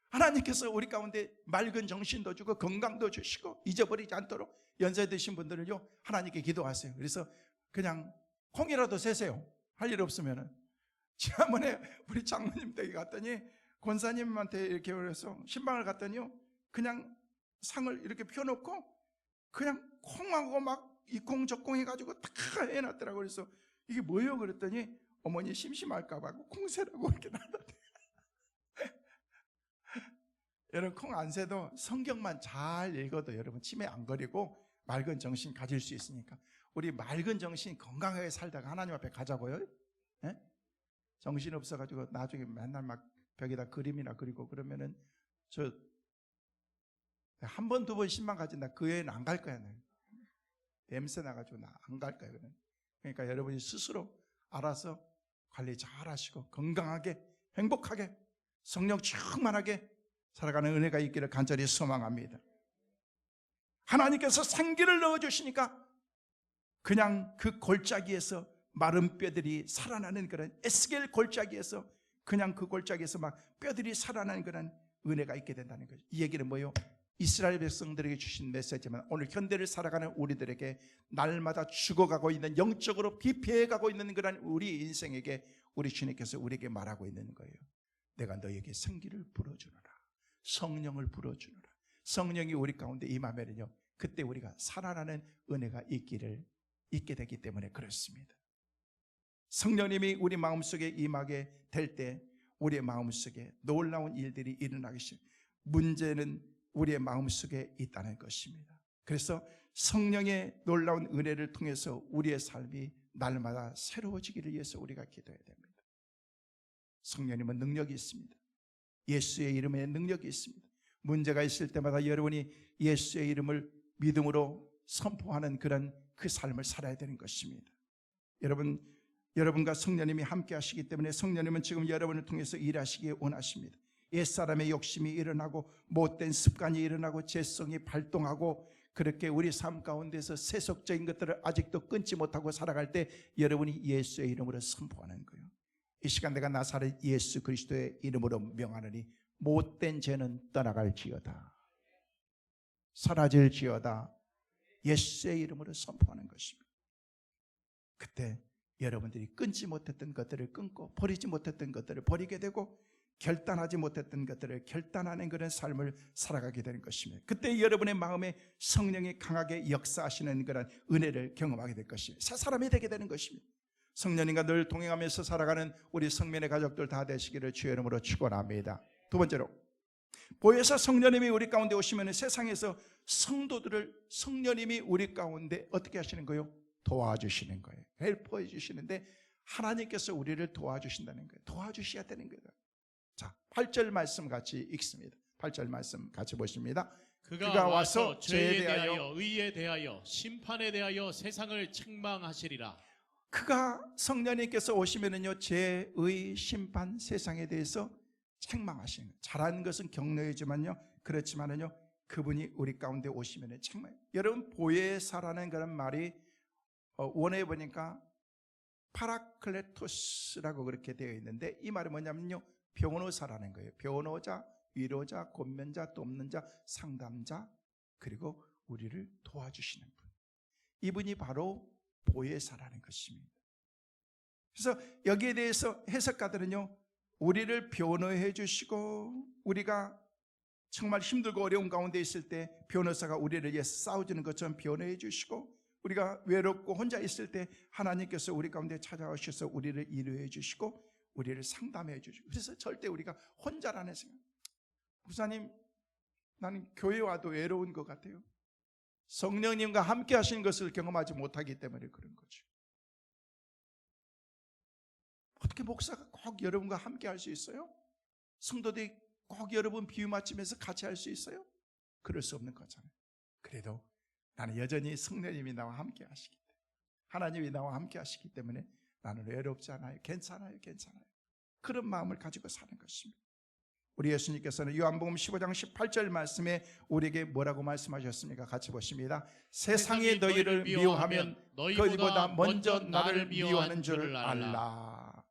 하나님께서 우리 가운데 맑은 정신도 주고 건강도 주시고 잊어버리지 않도록 연세 드신 분들은요 하나님께 기도하세요. 그래서 그냥 콩이라도 세세요. 할 일 없으면은. 지난번에 우리 장모님 댁에 갔더니 권사님한테 이렇게 그래서 신방을 갔더니요 그냥 상을 이렇게 펴놓고 그냥 콩하고 막 이 콩 저 콩 해가지고 다 해놨더라고요. 그래서 이게 뭐예요? 그랬더니 어머니 심심할까봐 콩새라고 이렇게 놔뒀대. 여러분, 콩 안 새도 성경만 잘 읽어도 여러분 치매 안 걸리고 맑은 정신 가질 수 있으니까 우리 맑은 정신 건강하게 살다가 하나님 앞에 가자고요. 예? 정신 없어가지고 나중에 맨날 막 벽에다 그림이나 그리고 그러면은 저 한 번, 두 번 신방 가진다. 그 외에는 안 갈 거야. 냄새 나가지고 나 안 갈 거야. 그러니까 여러분이 스스로 알아서 관리 잘 하시고 건강하게 행복하게 성령 충만하게 살아가는 은혜가 있기를 간절히 소망합니다. 하나님께서 생기를 넣어주시니까 그냥 그 골짜기에서 마른 뼈들이 살아나는 그런 에스겔 골짜기에서 그냥 그 골짜기에서 막 뼈들이 살아나는 그런 은혜가 있게 된다는 거죠. 이 얘기는 뭐예요? 이스라엘 백성들에게 주신 메시지만 오늘 현대를 살아가는 우리들에게 날마다 죽어가고 있는 영적으로 피폐해가고 있는 그런 우리 인생에게 우리 주님께서 우리에게 말하고 있는 거예요. 내가 너에게 생기를 불어주노라. 성령을 불어주노라. 성령이 우리 가운데 임하면요 그때 우리가 살아나는 은혜가 있게 되기 때문에 그렇습니다. 성령님이 우리 마음속에 임하게 될 때 우리의 마음속에 놀라운 일들이 일어나기 시작. 문제는 우리의 마음속에 있다는 것입니다. 그래서 성령의 놀라운 은혜를 통해서 우리의 삶이 날마다 새로워지기를 위해서 우리가 기도해야 됩니다. 성령님은 능력이 있습니다. 예수의 이름에 능력이 있습니다. 문제가 있을 때마다 여러분이 예수의 이름을 믿음으로 선포하는 그런 그 삶을 살아야 되는 것입니다. 여러분과 성령님이 함께 하시기 때문에 성령님은 지금 여러분을 통해서 일하시기에 원하십니다. 옛사람의 욕심이 일어나고 못된 습관이 일어나고 죄성이 발동하고 그렇게 우리 삶 가운데서 세속적인 것들을 아직도 끊지 못하고 살아갈 때 여러분이 예수의 이름으로 선포하는 거예요. 이 시간 내가 나사렛 예수 그리스도의 이름으로 명하노니 못된 죄는 떠나갈지어다. 사라질지어다. 예수의 이름으로 선포하는 것입니다. 그때 여러분들이 끊지 못했던 것들을 끊고 버리지 못했던 것들을 버리게 되고 결단하지 못했던 것들을 결단하는 그런 삶을 살아가게 되는 것입니다. 그때 여러분의 마음에 성령이 강하게 역사하시는 그런 은혜를 경험하게 될 것입니다. 새 사람이 되게 되는 것입니다. 성령님과 늘 동행하면서 살아가는 우리 성민의 가족들 다 되시기를 주의 이름으로 축원합니다. 두 번째로, 보혜사 성령님이 우리 가운데 오시면 세상에서 성도들을 성령님이 우리 가운데 어떻게 하시는 거예요? 도와주시는 거예요. 헬퍼해 주시는데 하나님께서 우리를 도와주신다는 거예요. 도와주셔야 되는 거예요. 자, 8절 말씀 같이 읽습니다. 8절 말씀 같이 보십니다. 그가 와서 죄에 대하여 의에 대하여 심판에 대하여 세상을 책망하시리라. 그가 성령님께서 오시면은요, 죄의 심판 세상에 대해서 책망하시는 거예요. 잘하는 것은 격려해주만요, 그렇지만은요, 그분이 우리 가운데 오시면은 책망. 여러분, 보혜사라는 그런 말이 원어에 보니까 파라클레토스라고 그렇게 되어 있는데, 이 말이 뭐냐면요, 변호사라는 거예요. 변호자, 위로자, 권면자, 돕는 자, 상담자, 그리고 우리를 도와주시는 분. 이분이 바로 보혜사라는 것입니다. 그래서 여기에 대해서 해석가들은요, 우리를 변호해 주시고, 우리가 정말 힘들고 어려운 가운데 있을 때 변호사가 우리를 위해서 싸워주는 것처럼 변호해 주시고, 우리가 외롭고 혼자 있을 때 하나님께서 우리 가운데 찾아오셔서 우리를 위로해 주시고 우리를 상담해 주시고. 그래서 절대 우리가 혼자라는 생각, 목사님 나는 교회 와도 외로운 것 같아요. 성령님과 함께 하시는 것을 경험하지 못하기 때문에 그런 거죠. 어떻게 목사가 꼭 여러분과 함께 할 수 있어요? 성도들이 꼭 여러분 비유 맞추면서 같이 할 수 있어요? 그럴 수 없는 거잖아요. 그래도 나는 여전히 성령님이 나와 함께 하시기 때문에, 하나님이 나와 함께 하시기 때문에 나는 외롭지 않아요. 괜찮아요. 그런 마음을 가지고 사는 것입니다. 우리 예수님께서는 요한복음 15장 18절 말씀에 우리에게 뭐라고 말씀하셨습니까? 같이 보십니다. 세상이 너희를 미워하면 너희보다 먼저 나를 미워하는 줄 알라.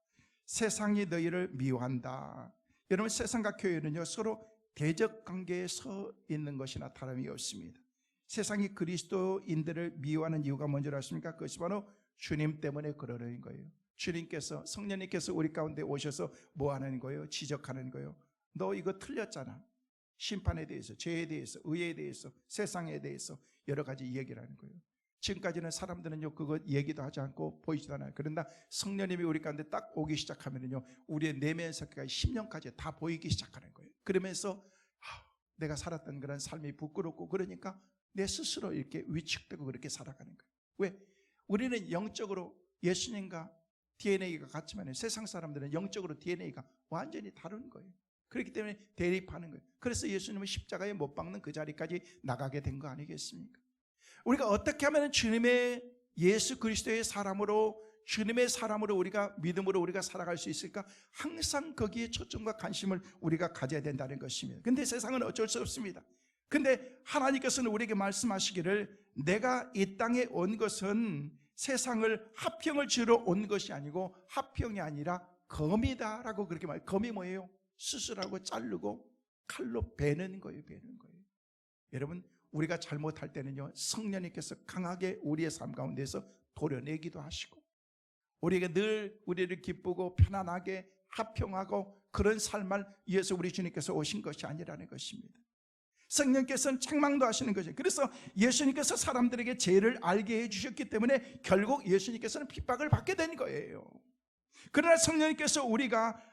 세상이 너희를 미워한다. 여러분, 세상과 교회는요, 서로 대적 관계에 서 있는 것이나 다름이 없습니다. 세상이 그리스도인들을 미워하는 이유가 뭔지 아십니까? 그것이 바로 주님 때문에 그러는 거예요. 주님께서, 성령님께서 우리 가운데 오셔서 뭐 하는 거예요? 지적하는 거예요. 너 이거 틀렸잖아. 심판에 대해서, 죄에 대해서, 의에 대해서, 세상에 대해서 여러 가지 이야기를 하는 거예요. 지금까지는 사람들은요, 그거 얘기도 하지 않고 보이지도 않아요. 그런데 성령님이 우리 가운데 딱 오기 시작하면요, 우리의 내면에서까지 10년까지 다 보이기 시작하는 거예요. 그러면서 내가 살았던 그런 삶이 부끄럽고, 그러니까 내 스스로 이렇게 위축되고 그렇게 살아가는 거예요. 왜? 우리는 영적으로 예수님과 DNA가 같지만 세상 사람들은 영적으로 DNA가 완전히 다른 거예요. 그렇기 때문에 대립하는 거예요. 그래서 예수님은 십자가에 못 박는 그 자리까지 나가게 된 거 아니겠습니까? 우리가 어떻게 하면 주님의 예수 그리스도의 사람으로, 주님의 사람으로 우리가 믿음으로 우리가 살아갈 수 있을까? 항상 거기에 초점과 관심을 우리가 가져야 된다는 것입니다. 근데 세상은 어쩔 수 없습니다. 근데 하나님께서는 우리에게 말씀하시기를, 내가 이 땅에 온 것은 세상을 합평을 지으러 온 것이 아니고 합평이 아니라 검이다 라고 그렇게 말해요. 검이 뭐예요? 수술하고 자르고 칼로 베는 거예요. 여러분, 우리가 잘못할 때는요, 성령님께서 강하게 우리의 삶 가운데서 도려내기도 하시고, 우리에게 늘 우리를 기쁘고 편안하게 합평하고 그런 삶을 위해서 우리 주님께서 오신 것이 아니라는 것입니다. 성령께서는 책망도 하시는 거죠. 그래서 예수님께서 사람들에게 죄를 알게 해주셨기 때문에 결국 예수님께서는 핍박을 받게 된 거예요. 그러나 성령님께서 우리가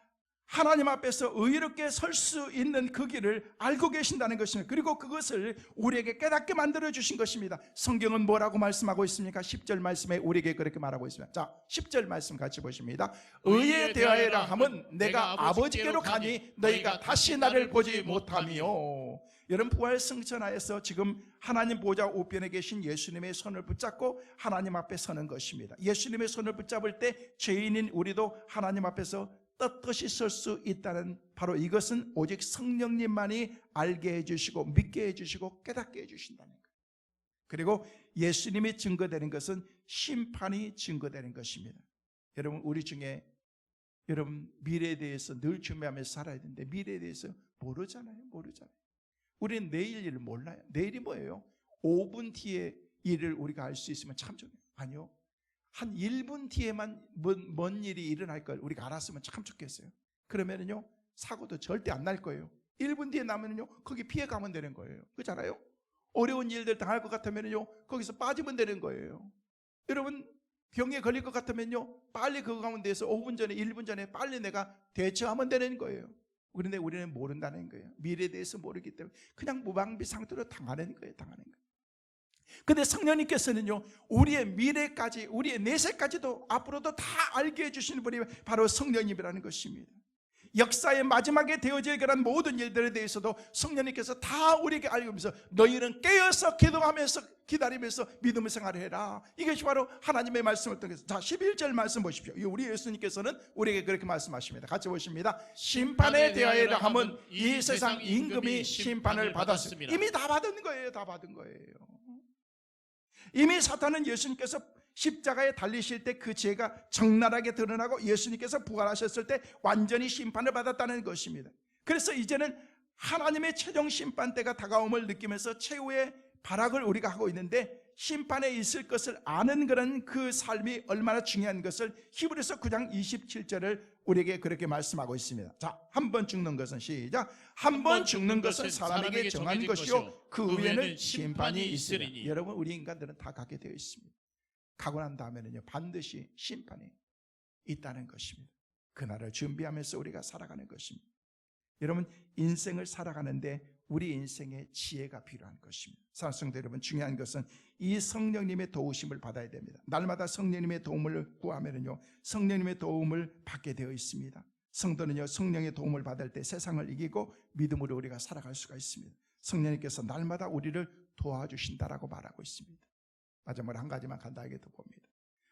하나님 앞에서 의롭게 설 수 있는 그 길을 알고 계신다는 것입니다. 그리고 그것을 우리에게 깨닫게 만들어 주신 것입니다. 성경은 뭐라고 말씀하고 있습니까? 10절 말씀에 우리에게 그렇게 말하고 있습니다. 자, 10절 말씀 같이 보십니다. 의에 대하여라 함은 내가 아버지께로 가니 너희가 다시 나를 보지 못하며. 여러분, 부활 승천하에서 지금 하나님 보좌 우편에 계신 예수님의 손을 붙잡고 하나님 앞에 서는 것입니다. 예수님의 손을 붙잡을 때 죄인인 우리도 하나님 앞에서 떳떳이 설 수 있다는, 바로 이것은 오직 성령님만이 알게 해주시고 믿게 해주시고 깨닫게 해주신다는 거예요. 그리고 예수님이 증거되는 것은 심판이 증거되는 것입니다. 여러분, 우리 중에 여러분 미래에 대해서 늘 준비하면서 살아야 되는데 미래에 대해서 모르잖아요. 우리는 내일 일을 몰라요. 내일이 뭐예요? 5분 뒤에 일을 우리가 알 수 있으면 참 좋네요. 아니요, 한 1분 뒤에만 뭔 일이 일어날 걸 우리가 알았으면 참 좋겠어요. 그러면은요, 사고도 절대 안 날 거예요. 1분 뒤에 나면요 거기 피해 가면 되는 거예요. 그렇잖아요. 어려운 일들 당할 것 같으면요 거기서 빠지면 되는 거예요. 여러분 병에 걸릴 것 같으면요 빨리 그 가운데에서 5분 전에 1분 전에 빨리 내가 대처하면 되는 거예요. 그런데 우리는 모른다는 거예요. 미래에 대해서 모르기 때문에 그냥 무방비 상태로 당하는 거예요. 근데 성령님께서는요 우리의 미래까지, 우리의 내세까지도 앞으로도 다 알게 해주시는 분이 바로 성령님이라는 것입니다. 역사의 마지막에 되어질 그런 모든 일들에 대해서도 성령님께서 다 우리에게 알고면서 너희는 깨어서 기도하면서 기다리면서 믿음의 생활을 해라. 이것이 바로 하나님의 말씀을 통해서. 자, 11절 말씀 보십시오. 우리 예수님께서는 우리에게 그렇게 말씀하십니다. 같이 보십니다. 심판에 대하여라 함은 이 세상 임금이 심판을 받았습니다. 이미 다 받은 거예요. 다 받은 거예요. 이미 사탄은 예수님께서 십자가에 달리실 때 그 죄가 적나라하게 드러나고 예수님께서 부활하셨을 때 완전히 심판을 받았다는 것입니다. 그래서 이제는 하나님의 최종 심판 때가 다가옴을 느끼면서 최후의 발악을 우리가 하고 있는데, 심판에 있을 것을 아는 그런 그 삶이 얼마나 중요한 것을 히브리서 9장 27절을 우리에게 그렇게 말씀하고 있습니다. 자, 한 번 죽는 것은 시작. 한 번 죽는 것은 사람에게 정한 것이요 그 후에는 심판이 있으리니. 여러분, 우리 인간들은 다 갖게 되어 있습니다. 가고 난 다음에는요 반드시 심판이 있다는 것입니다. 그날을 준비하면서 우리가 살아가는 것입니다. 여러분, 인생을 살아가는데 우리 인생에 지혜가 필요한 것입니다. 사랑하는 성도 여러분, 중요한 것은 이 성령님의 도우심을 받아야 됩니다. 날마다 성령님의 도움을 구하면요 성령님의 도움을 받게 되어 있습니다. 성도는요 성령의 도움을 받을 때 세상을 이기고 믿음으로 우리가 살아갈 수가 있습니다. 성령님께서 날마다 우리를 도와주신다라고 말하고 있습니다. 마지막으로 한 가지만 간단하게 더 봅니다.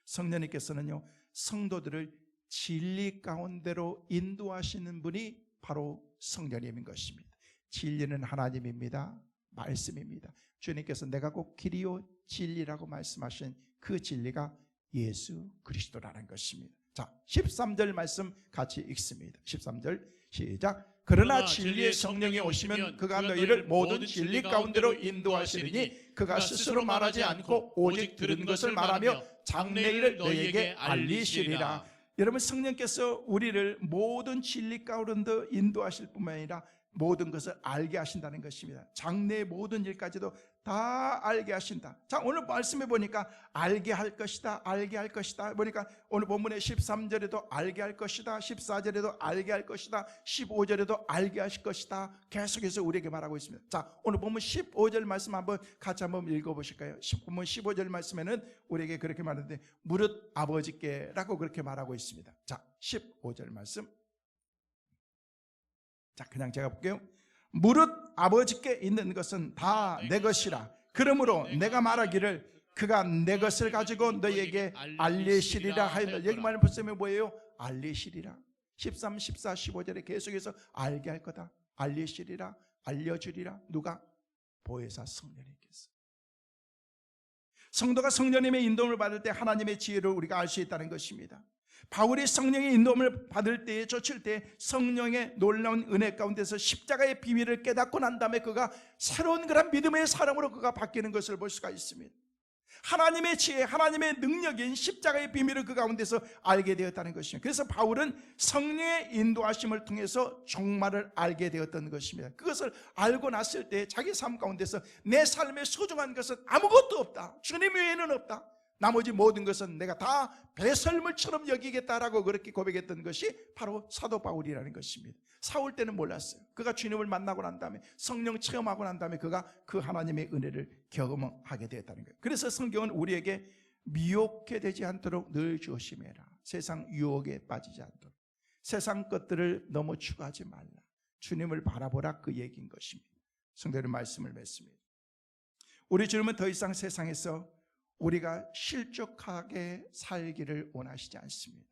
성령님께서는요 성도들을 진리 가운데로 인도하시는 분이 바로 성령님인 것입니다. 진리는 하나님입니다. 말씀입니다. 주님께서 내가 곧 길이요 진리라고 말씀하신 그 진리가 예수 그리스도라는 것입니다. 자, 13절 말씀 같이 읽습니다. 13절 시작. 그러나 진리의 성령이 오시면 그가 너희를 모든 진리 가운데로 인도하시리니 그가 스스로 말하지 않고 오직 들은 것을 말하며 장래일을 너희에게 알리시리라. 여러분, 성령께서 우리를 모든 진리 가운데 인도하실 뿐만 아니라 모든 것을 알게 하신다는 것입니다. 장래의 모든 일까지도 다 알게 하신다. 자, 오늘 말씀해 보니까 알게 할 것이다, 알게 할 것이다 보니까 오늘 본문의 13절에도 알게 할 것이다, 14절에도 알게 할 것이다, 15절에도 알게 하실 것이다 계속해서 우리에게 말하고 있습니다. 자, 오늘 본문 15절 말씀 한번 같이 한번 읽어보실까요? 본문 15절 말씀에는 우리에게 그렇게 말하는데 무릇 아버지께라고 그렇게 말하고 있습니다. 자, 15절 말씀. 자, 그냥 제가 볼게요. 무릇 아버지께 있는 것은 다 내 것이라. 그러므로 내가 말하기를 그가 내 것을 가지고 너희에게 알리시리라 하였다. 여기 말하는 말씀이 뭐예요? 알리시리라. 13, 14, 15절에 계속해서 알게 할 거다, 알리시리라, 알려주리라. 누가? 보혜사 성령님께서. 성도가 성령님의 인도를 받을 때 하나님의 지혜를 우리가 알 수 있다는 것입니다. 바울이 성령의 인도함을 받을 때에, 쫓을 때 성령의 놀라운 은혜 가운데서 십자가의 비밀을 깨닫고 난 다음에 그가 새로운 그런 믿음의 사람으로 그가 바뀌는 것을 볼 수가 있습니다. 하나님의 지혜, 하나님의 능력인 십자가의 비밀을 그 가운데서 알게 되었다는 것입니다. 그래서 바울은 성령의 인도하심을 통해서 종말을 알게 되었던 것입니다. 그것을 알고 났을 때 자기 삶 가운데서 내 삶에 소중한 것은 아무것도 없다, 주님 외에는 없다, 나머지 모든 것은 내가 다 배설물처럼 여기겠다라고 그렇게 고백했던 것이 바로 사도 바울이라는 것입니다. 사울 때는 몰랐어요. 그가 주님을 만나고 난 다음에, 성령 체험하고 난 다음에 그가 그 하나님의 은혜를 경험하게 되었다는 거예요. 그래서 성경은 우리에게 미혹해 되지 않도록 늘 조심해라. 세상 유혹에 빠지지 않도록, 세상 것들을 너무 추구하지 말라, 주님을 바라보라, 그 얘기인 것입니다. 성도의 말씀을 맺습니다. 우리 주님은 더 이상 세상에서 우리가 실족하게 살기를 원하시지 않습니다.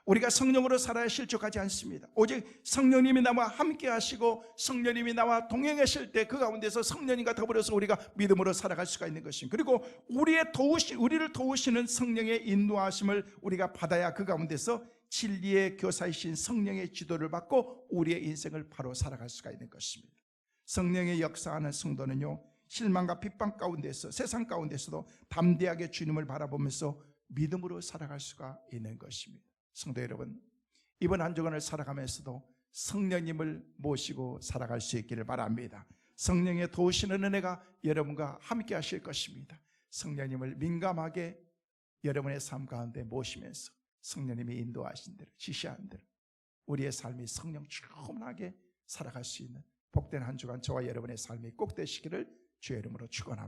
우리가 성령으로 살아야 실족하지 않습니다. 오직 성령님이 나와 함께 하시고 성령님이 나와 동행하실 때 그 가운데서 성령님과 더불어서 우리가 믿음으로 살아갈 수가 있는 것입니다. 그리고 우리를 도우시는 성령의 인도하심을 우리가 받아야 그 가운데서 진리의 교사이신 성령의 지도를 받고 우리의 인생을 바로 살아갈 수가 있는 것입니다. 성령의 역사하는 성도는요 실망과 핍박 가운데서, 세상 가운데서도 담대하게 주님을 바라보면서 믿음으로 살아갈 수가 있는 것입니다. 성도 여러분, 이번 한 주간을 살아가면서도 성령님을 모시고 살아갈 수 있기를 바랍니다. 성령의 도우시는 은혜가 여러분과 함께 하실 것입니다. 성령님을 민감하게 여러분의 삶 가운데 모시면서 성령님이 인도하신 대로, 지시한 대로 우리의 삶이 성령 충만하게 살아갈 수 있는 복된 한 주간 저와 여러분의 삶이 꼭 되시기를 주의 이름으로 축원합니다.